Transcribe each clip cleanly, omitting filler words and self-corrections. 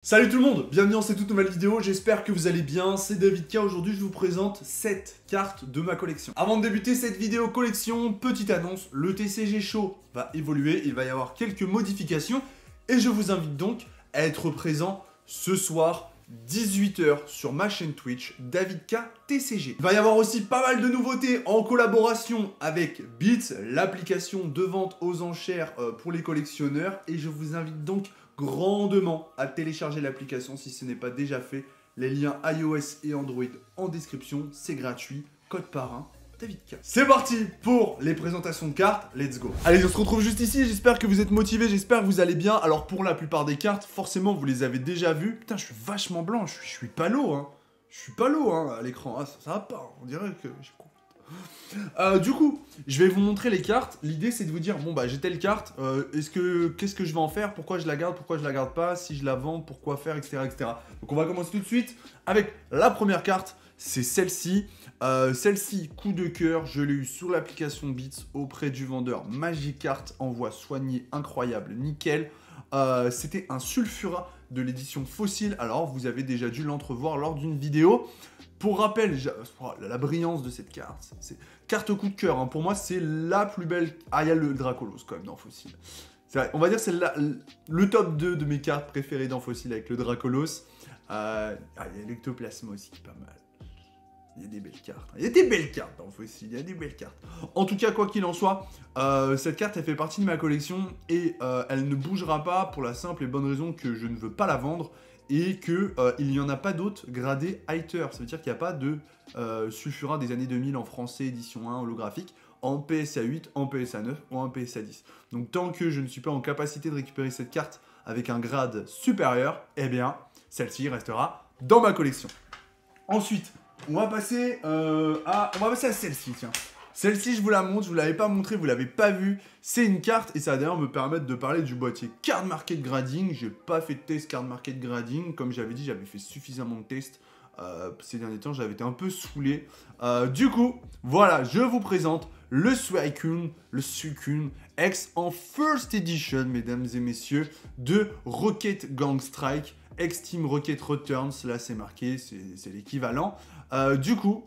Salut tout le monde, bienvenue dans cette toute nouvelle vidéo, j'espère que vous allez bien, c'est David K, aujourd'hui je vous présente 7 cartes de ma collection. Avant de débuter cette vidéo collection, petite annonce, le TCG Show va évoluer, il va y avoir quelques modifications et je vous invite donc à être présent ce soir 18h sur ma chaîne Twitch David K TCG. Il va y avoir aussi pas mal de nouveautés en collaboration avec Beats, l'application de vente aux enchères pour les collectionneurs et je vous invite donc grandement à télécharger l'application si ce n'est pas déjà fait. Les liens iOS et Android en description, c'est gratuit, code parrain David K. C'est parti pour les présentations de cartes, let's go. Allez, on se retrouve juste ici, j'espère que vous êtes motivés, j'espère que vous allez bien. Alors pour la plupart des cartes, forcément vous les avez déjà vues. Putain, je suis vachement blanc, je suis palo, hein. Je suis palo, hein, à l'écran, ah, ça va pas, on dirait que j'ai compris. Du coup, je vais vous montrer les cartes. L'idée c'est de vous dire, bon bah j'ai telle carte, qu'est-ce que je vais en faire, pourquoi je la garde pas, si je la vends, pourquoi faire, etc., etc. Donc on va commencer tout de suite avec la première carte, c'est celle-ci. Celle-ci, coup de cœur, je l'ai eu sur l'application Beats auprès du vendeur. Magikarp, envoi soigné, incroyable, nickel. C'était un Sulfura de l'édition Fossile. Alors, vous avez déjà dû l'entrevoir lors d'une vidéo. Pour rappel, la brillance de cette carte, c'est carte coup de cœur. Hein. Pour moi, c'est la plus belle. Ah, il y a le Dracolos quand même dans Fossile. Vrai, on va dire que c'est le top 2 de mes cartes préférées dans Fossile avec le Dracolos. Il y a l'Ectoplasma aussi qui est pas mal. Il y a des belles cartes. Il y a des belles cartes dans Fossile, il y a des belles cartes. En tout cas, quoi qu'il en soit, cette carte, elle fait partie de ma collection et elle ne bougera pas pour la simple et bonne raison que je ne veux pas la vendre et qu'il n'y en a pas d'autres gradés Hiter. Ça veut dire qu'il n'y a pas de Sulfura des années 2000 en français, édition 1, holographique, en PSA 8, en PSA 9 ou en PSA 10. Donc tant que je ne suis pas en capacité de récupérer cette carte avec un grade supérieur, eh bien, celle-ci restera dans ma collection. Ensuite, on va passer à celle-ci, tiens. Celle-ci, je vous la montre, je vous l'avais pas montré, vous l'avez pas vue. C'est une carte et ça va d'ailleurs me permettre de parler du boîtier Card Market Grading. J'ai pas fait de test Card Market Grading. Comme j'avais dit, j'avais fait suffisamment de tests. Ces derniers temps, j'avais été un peu saoulé. Du coup, voilà, je vous présente le Suicune X en First Edition, mesdames et messieurs, de Rocket Gang Strike. X-Team Rocket Returns, là c'est marqué, c'est l'équivalent. Du coup,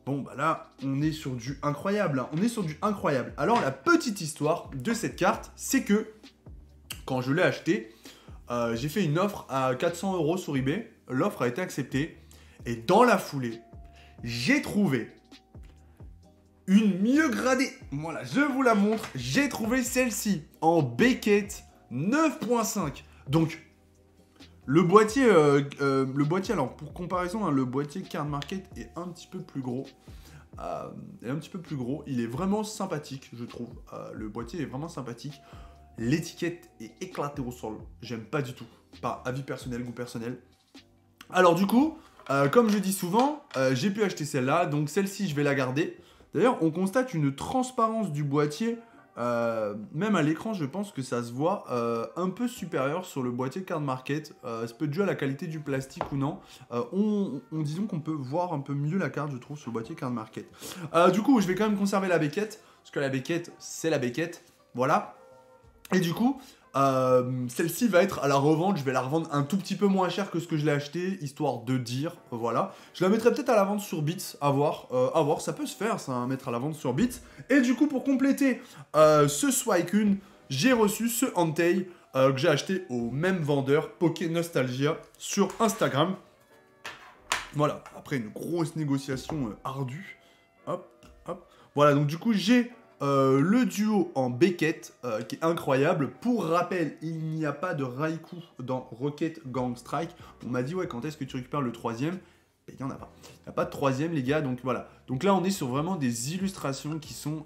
bon bah là, on est sur du incroyable, hein. On est sur du incroyable. Alors la petite histoire de cette carte, c'est que quand je l'ai acheté, j'ai fait une offre à 400 € sur eBay. L'offre a été acceptée. Et dans la foulée, j'ai trouvé une mieux gradée. Voilà, je vous la montre. J'ai trouvé celle-ci en Beckett 9.5. Donc, le boîtier, alors pour comparaison, hein, le boîtier Card Market est un petit peu plus gros. Il est vraiment sympathique, je trouve. Le boîtier est vraiment sympathique. L'étiquette est éclatée au sol. J'aime pas du tout. Pas avis personnel, goût personnel. Alors du coup, comme je dis souvent, j'ai pu acheter celle-là. Donc celle-ci, je vais la garder. D'ailleurs, on constate une transparence du boîtier. Même à l'écran, je pense que ça se voit un peu supérieur sur le boîtier Card Market. Ça peut être dû à la qualité du plastique ou non. Disons qu'on peut voir un peu mieux la carte, je trouve, sur le boîtier Card Market. Du coup, je vais quand même conserver la Beckett, parce que la Beckett, c'est la Beckett. Voilà. Et du coup, celle-ci va être à la revente. Je vais la revendre un tout petit peu moins cher que ce que je l'ai acheté, histoire de dire, voilà. Je la mettrai peut-être à la vente sur Beats, à voir, ça peut se faire, ça, mettre à la vente sur Beats. Et du coup, pour compléter ce Suicune, j'ai reçu ce Entei que j'ai acheté au même vendeur, Poké Nostalgia, sur Instagram. Voilà, après une grosse négociation ardue. Hop, hop. Voilà, donc du coup, j'ai le duo en Beckett qui est incroyable. Pour rappel, il n'y a pas de Raikou dans Rocket Gang Strike. On m'a dit, ouais, quand est-ce que tu récupères le troisième? Ben, il n'y en a pas. Il n'y a pas de troisième, les gars. Donc voilà. Donc là, on est sur vraiment des illustrations qui sont...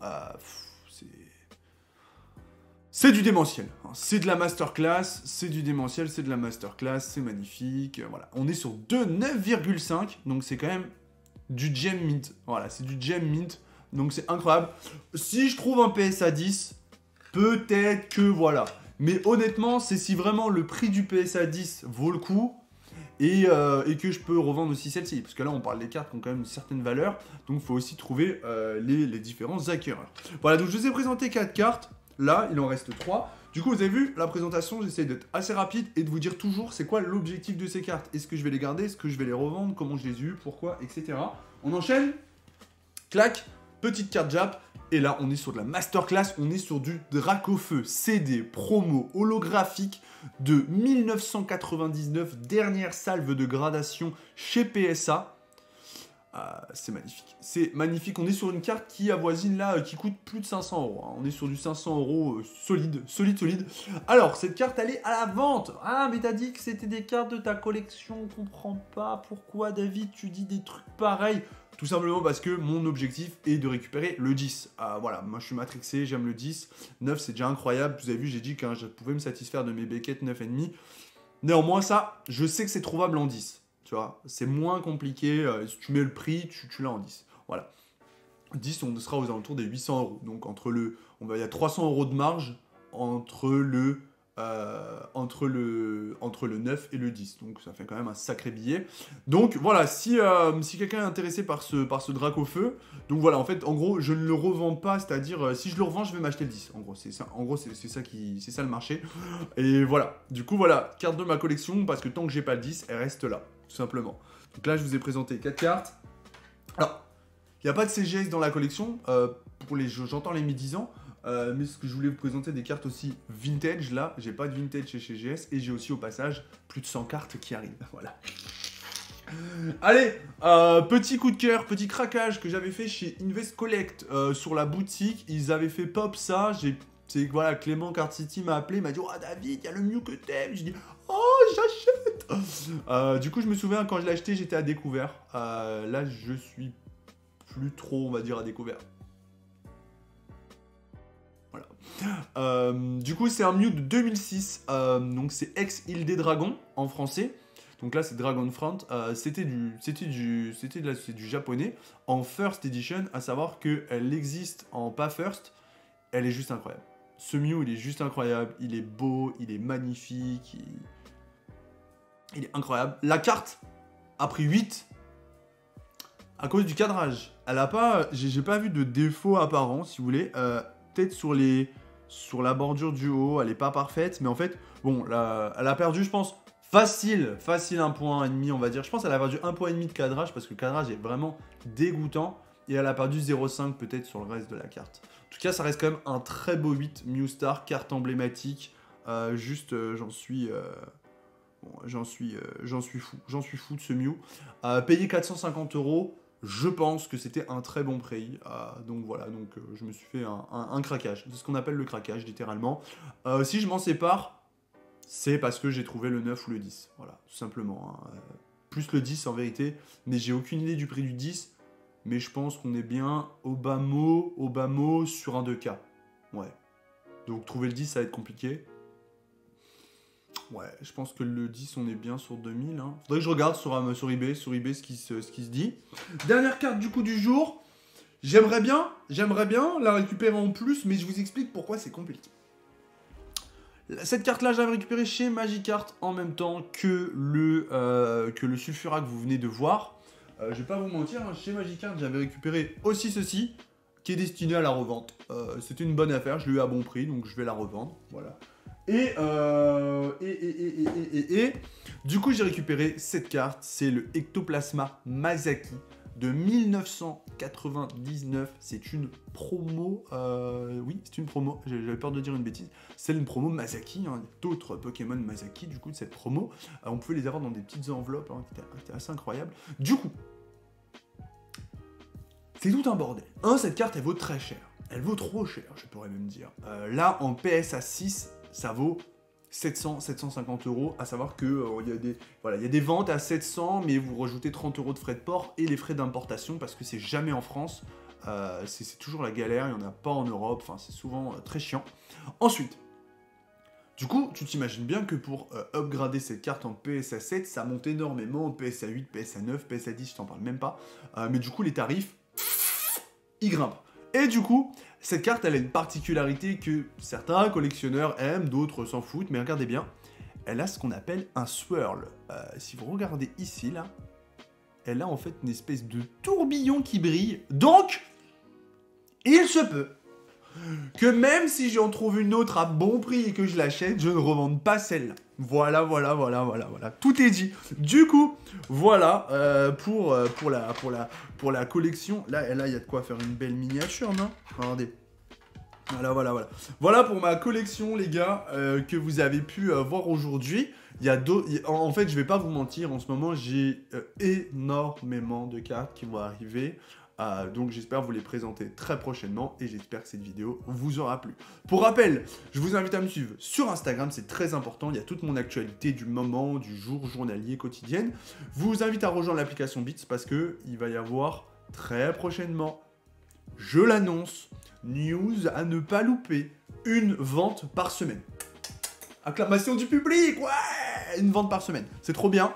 c'est du démentiel. C'est de la masterclass. C'est du démentiel, c'est de la masterclass. C'est magnifique. Voilà. On est sur 9,5. Donc c'est quand même du gem mint. Voilà, c'est du gem mint. Donc c'est incroyable. Si je trouve un PSA 10, peut-être que voilà. Mais honnêtement, c'est si vraiment le prix du PSA 10 vaut le coup et que je peux revendre aussi celle-ci. Parce que là, on parle des cartes qui ont quand même une certaine valeur. Donc il faut aussi trouver les différents acquéreurs. Voilà, donc je vous ai présenté 4 cartes. Là, il en reste 3. Du coup, vous avez vu, la présentation, j'essaie d'être assez rapide et de vous dire toujours c'est quoi l'objectif de ces cartes. Est-ce que je vais les garder, est-ce que je vais les revendre, comment je les ai eues, pourquoi, etc. On enchaîne. Clac, petite carte Jap. Et là, on est sur de la masterclass, on est sur du Dracofeu CD promo holographique de 1999, dernière salve de gradation chez PSA. C'est magnifique. C'est magnifique. On est sur une carte qui avoisine là, qui coûte plus de 500 euros. On est sur du 500 euros solide. Alors, cette carte, elle est à la vente. Ah, mais t'as dit que c'était des cartes de ta collection. On comprend pas pourquoi, David, tu dis des trucs pareils. Tout simplement parce que mon objectif est de récupérer le 10. Voilà, moi je suis matrixé, j'aime le 10. 9, c'est déjà incroyable. Vous avez vu, j'ai dit que je pouvais me satisfaire de mes Beckett 9,5. Néanmoins, ça, je sais que c'est trouvable en 10. Tu vois, c'est moins compliqué. Si tu mets le prix, tu l'as en 10. Voilà. 10, on sera aux alentours des 800 euros. Donc, il y a 300 euros de marge entre le 9 et le 10. Donc, ça fait quand même un sacré billet. Donc, voilà, si quelqu'un est intéressé par ce Dracofeu, donc voilà, en fait, en gros, je ne le revends pas, c'est-à-dire, si je le revends, je vais m'acheter le 10. En gros, c'est ça le marché. Et voilà, du coup, voilà, carte de ma collection, parce que tant que j'ai pas le 10, elle reste là, tout simplement. Donc là, je vous ai présenté 4 cartes. Alors, il n'y a pas de CGS dans la collection, j'entends les médisants. Mais ce que je voulais vous présenter des cartes aussi vintage, là, j'ai pas de vintage chez CGS et j'ai aussi au passage plus de 100 cartes qui arrivent, voilà. Allez, petit coup de cœur, petit craquage que j'avais fait chez Invest Collect sur la boutique, ils avaient fait pop ça, voilà, Clément Card City m'a appelé, m'a dit « Oh David, il y a le Mew que t'aimes », j'ai dit « Oh, j'achète !» Du coup, je me souviens, quand je l'ai acheté, j'étais à découvert, là, je suis plus trop, on va dire, à découvert. Voilà. Du coup, c'est un Mew de 2006. Donc, c'est ex-Île des Dragons en français. Donc là, c'est Dragonfront. C'était du japonais en First Edition. À savoir qu'elle existe en pas First. Elle est juste incroyable. Ce Mew, il est juste incroyable. Il est beau, il est magnifique. Il est incroyable. La carte a pris 8 à cause du cadrage. Elle a pas. J'ai pas vu de défaut apparent, si vous voulez. Peut-être sur la bordure du haut, elle est pas parfaite, mais en fait, bon, elle a perdu, je pense, facile 1,5 point, on va dire. Je pense qu'elle a perdu 1,5 point de cadrage, parce que le cadrage est vraiment dégoûtant, et elle a perdu 0,5 peut-être sur le reste de la carte. En tout cas, ça reste quand même un très beau 8, Mew Star, carte emblématique, j'en suis fou de ce Mew. Payé 450 euros. Je pense que c'était un très bon prix, donc voilà, je me suis fait un craquage. C'est ce qu'on appelle le craquage, littéralement. Si je m'en sépare, c'est parce que j'ai trouvé le 9 ou le 10, voilà, tout simplement. Plus le 10 en vérité, mais j'ai aucune idée du prix du 10, mais je pense qu'on est bien au bas mot sur un 2K. Ouais, donc trouver le 10, ça va être compliqué. Ouais, je pense que le 10, on est bien sur 2000. Hein. Faudrait que je regarde sur eBay ce qui se dit. Dernière carte du coup du jour. J'aimerais bien la récupérer en plus, mais je vous explique pourquoi c'est compliqué. Cette carte-là, j'avais récupéré chez Magicart en même temps que le Sulfura que vous venez de voir. Je vais pas vous mentir, hein, chez Magicart, j'avais récupéré aussi ceci, qui est destiné à la revente. C'était une bonne affaire, je l'ai eu à bon prix, donc je vais la revendre. Voilà. Et du coup, j'ai récupéré cette carte, c'est le Ectoplasma Masaki de 1999. C'est une promo, oui, c'est une promo, j'avais peur de dire une bêtise. C'est une promo Masaki, hein. Il y a d'autres Pokémon Masaki, du coup, de cette promo. On pouvait les avoir dans des petites enveloppes, hein, qui étaient assez incroyables. Du coup, c'est tout un bordel. Cette carte, elle vaut très cher. Elle vaut trop cher, je pourrais même dire. Là, en PSA 6, ça vaut 700, 750 euros, à savoir que il y a des ventes à 700, mais vous rajoutez 30 euros de frais de port et les frais d'importation, parce que c'est jamais en France, c'est toujours la galère, il n'y en a pas en Europe, enfin c'est souvent très chiant. Ensuite, du coup, tu t'imagines bien que pour upgrader cette carte en PSA 7, ça monte énormément, PSA 8, PSA 9, PSA 10, je t'en parle même pas, mais du coup les tarifs, ils grimpent. Et du coup, cette carte, elle a une particularité que certains collectionneurs aiment, d'autres s'en foutent, mais regardez bien, elle a ce qu'on appelle un swirl. Si vous regardez ici, là, elle a en fait une espèce de tourbillon qui brille, donc, il se peut que même si j'en trouve une autre à bon prix et que je l'achète, je ne revende pas celle-là. Voilà. Tout est dit. Du coup, voilà pour la collection. Là, il y a de quoi faire une belle miniature, non? Regardez. Voilà. Voilà pour ma collection, les gars, que vous avez pu voir aujourd'hui. En fait, je vais pas vous mentir, en ce moment, j'ai énormément de cartes qui vont arriver. Donc j'espère vous les présenter très prochainement et j'espère que cette vidéo vous aura plu. Pour rappel, je vous invite à me suivre sur Instagram, c'est très important, il y a toute mon actualité du moment, du jour, journalier, quotidienne. Je vous invite à rejoindre l'application Beats parce que il va y avoir très prochainement, je l'annonce, news à ne pas louper, une vente par semaine. Acclamation du public, ouais, une vente par semaine, c'est trop bien.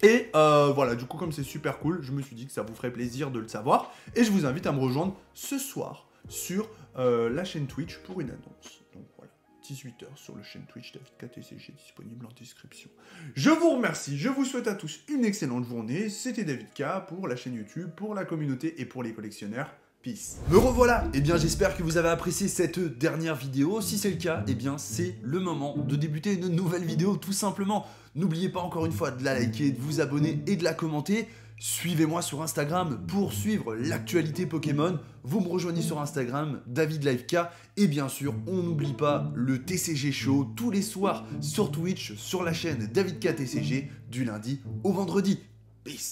Et voilà, du coup, comme c'est super cool, je me suis dit que ça vous ferait plaisir de le savoir. Et je vous invite à me rejoindre ce soir sur la chaîne Twitch pour une annonce. Donc voilà, 18h sur la chaîne Twitch DavidKTCG, disponible en description. Je vous remercie, je vous souhaite à tous une excellente journée. C'était David K pour la chaîne YouTube, pour la communauté et pour les collectionneurs. Peace. Me revoilà. Eh bien, j'espère que vous avez apprécié cette dernière vidéo. Si c'est le cas, eh bien, c'est le moment de débuter une nouvelle vidéo, tout simplement. N'oubliez pas encore une fois de la liker, de vous abonner et de la commenter. Suivez-moi sur Instagram pour suivre l'actualité Pokémon. Vous me rejoignez sur Instagram, DavidLiveK. Et bien sûr, on n'oublie pas le TCG Show tous les soirs sur Twitch, sur la chaîne DavidK TCG, du lundi au vendredi. Peace.